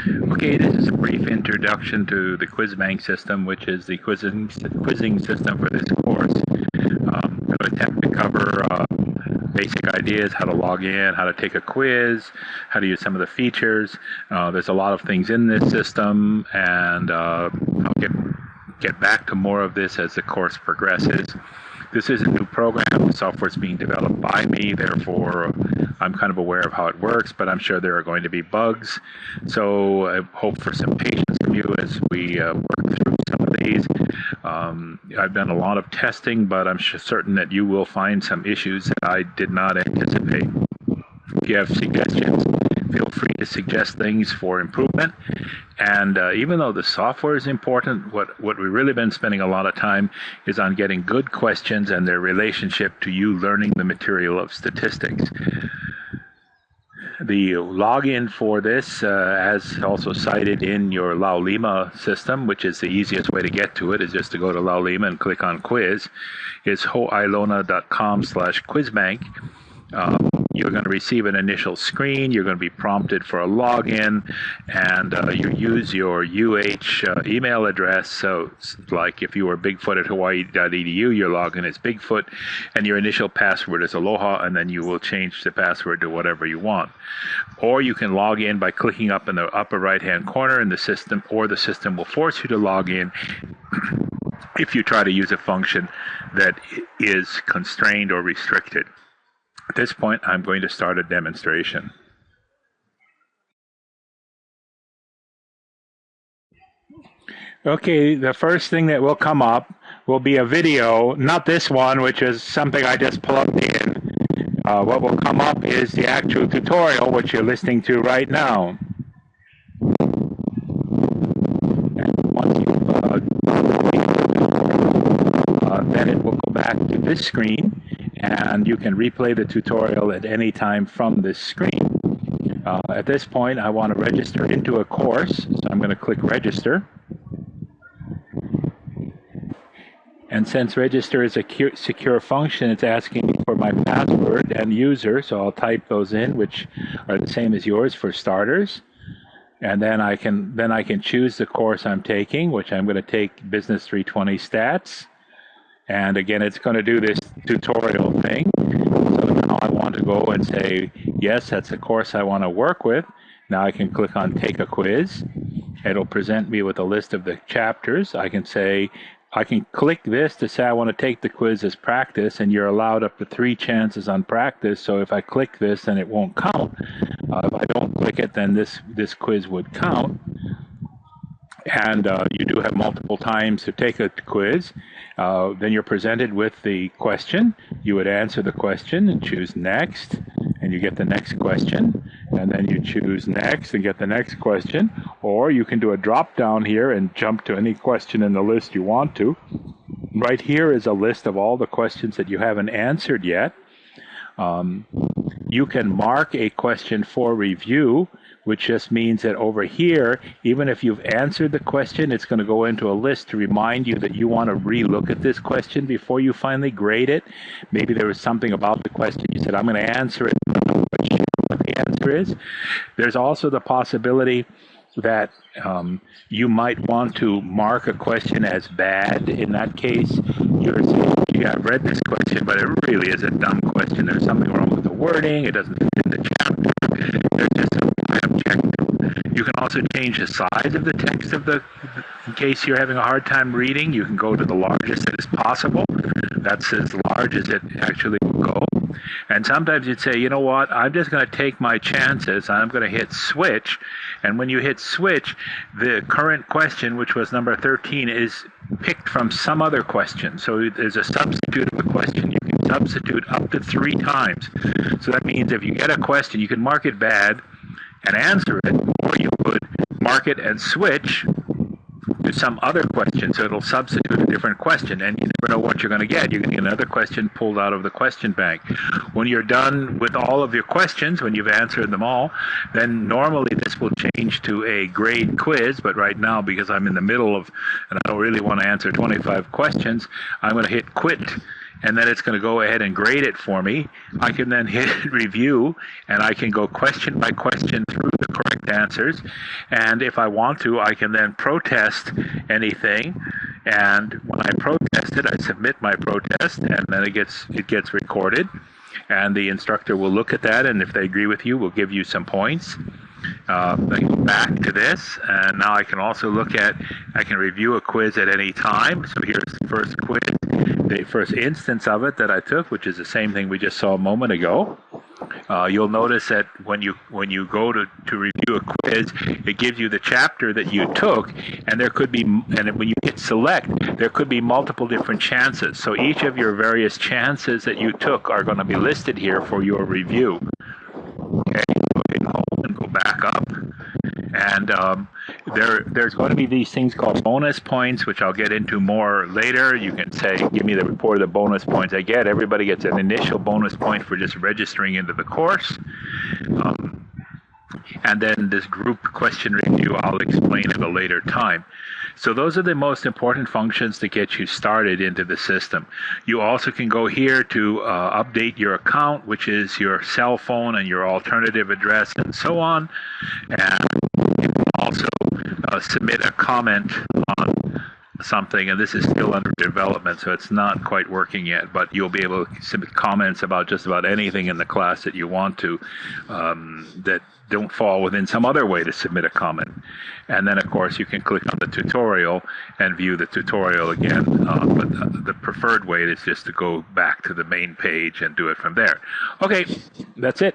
Okay, this is a brief introduction to the QuizBank system, which is the quizzing system for this course. I'm going to attempt to cover basic ideas, how to log in, how to take a quiz, how to use some of the features. There's a lot of things in this system, and I'll get back to more of this as the course progresses. This is a new program. The software is being developed by me, therefore I'm kind of aware of how it works, but I'm sure there are going to be bugs. So I hope for some patience from you as we work through some of these. I've done a lot of testing, but I'm certain that you will find some issues that I did not anticipate. If you have suggestions, feel free to suggest things for improvement. And even though the software is important, what we've really been spending a lot of time is on getting good questions and their relationship to you learning the material of statistics. The login for this, as also cited in your Laulima system, which is the easiest way to get to it, is just to go to Laulima and click on quiz, is hoilona.com/quizbank. You're going to receive an initial screen. You're going to be prompted for a login, and you use your email address. So, like if you were Bigfoot at Hawaii.edu, your login is Bigfoot, and your initial password is Aloha, and then you will change the password to whatever you want. Or you can log in by clicking up in the upper right-hand corner in the system, or the system will force you to log in if you try to use a function that is constrained or restricted. At this point, I'm going to start a demonstration. Okay, the first thing that will come up will be a video, not this one, which is something I just plugged in. What will come up is the actual tutorial, which you're listening to right now. And once you've then it will go back to this screen, and you can replay the tutorial at any time from this screen. At this point, I want to register into a course, so I'm going to click register. And since register is a secure function, it's asking me for my password and user, so I'll type those in, which are the same as yours for starters. And then I can choose the course I'm taking, which I'm going to take Business 320 Stats. And again, it's going to do this tutorial thing. So now I want to go and say, yes, that's the course I want to work with. Now I can click on Take a Quiz. It'll present me with a list of the chapters. I can click this to say I want to take the quiz as practice, and you're allowed up to 3 chances on practice. So if I click this, then it won't count. If I don't click it, then this quiz would count. And you do have multiple times to take a quiz. Then you're presented with the question. You would answer the question and choose next, and you get the next question. And then you choose next and get the next question. Or you can do a drop down here and jump to any question in the list you want to. Right here is a list of all the questions that you haven't answered yet. You can mark a question for review, which just means that over here, even if you've answered the question, it's going to go into a list to remind you that you want to relook at this question before you finally grade it. Maybe there was something about the question you said, I'm going to answer it, but I don't know what the answer is. There's also the possibility that you might want to mark a question as bad. In that case, you're saying, gee, I've read this question, but it really is a dumb question. There's something wrong with the wording. It doesn't fit in the chapter. There's just something I object to. You can also change the size of the text in case you're having a hard time reading. You can go to the largest that is possible. That's as large as it actually will go. And sometimes you'd say, you know what, I'm just going to take my chances. I'm going to hit switch. And when you hit switch, the current question, which was number 13, is picked from some other question. So there's a substitute of a question. You can substitute up to 3 times. So that means if you get a question, you can mark it bad and answer it, or you could mark it and switch to some other question, so it'll substitute a different question, and you never know what you're going to get. You're going to get another question pulled out of the question bank. When you're done with all of your questions, when you've answered them all, then normally this will change to a grade quiz, but right now, because I'm in the middle of, and I don't really want to answer 25 questions, I'm going to hit quit, and then it's going to go ahead and grade it for me. I can then hit review, and I can go question by question through the correct answers. And if I want to, I can then protest anything. And when I protest it, I submit my protest, and then it gets recorded. And the instructor will look at that, and if they agree with you, will give you some points. I go back to this, and now I can also I can review a quiz at any time. So here's the first quiz, the first instance of it that I took, which is the same thing we just saw a moment ago. You'll notice that when you go to review a quiz, it gives you the chapter that you took, and when you hit select, there could be multiple different chances. So each of your various chances that you took are going to be listed here for your review. Okay, so hit home and go back up. And there's going to be these things called bonus points, which I'll get into more later. You can say, give me the report of the bonus points I get. Everybody gets an initial bonus point for just registering into the course. And then this group question review, I'll explain at a later time. So those are the most important functions to get you started into the system. You also can go here to update your account, which is your cell phone and your alternative address and so on. And you can also submit a comment on something, and this is still under development, so it's not quite working yet, but you'll be able to submit comments about just about anything in the class that you want to, that don't fall within some other way to submit a comment. And then, of course, you can click on the tutorial and view the tutorial again, but the preferred way is just to go back to the main page and do it from there. Okay, that's it.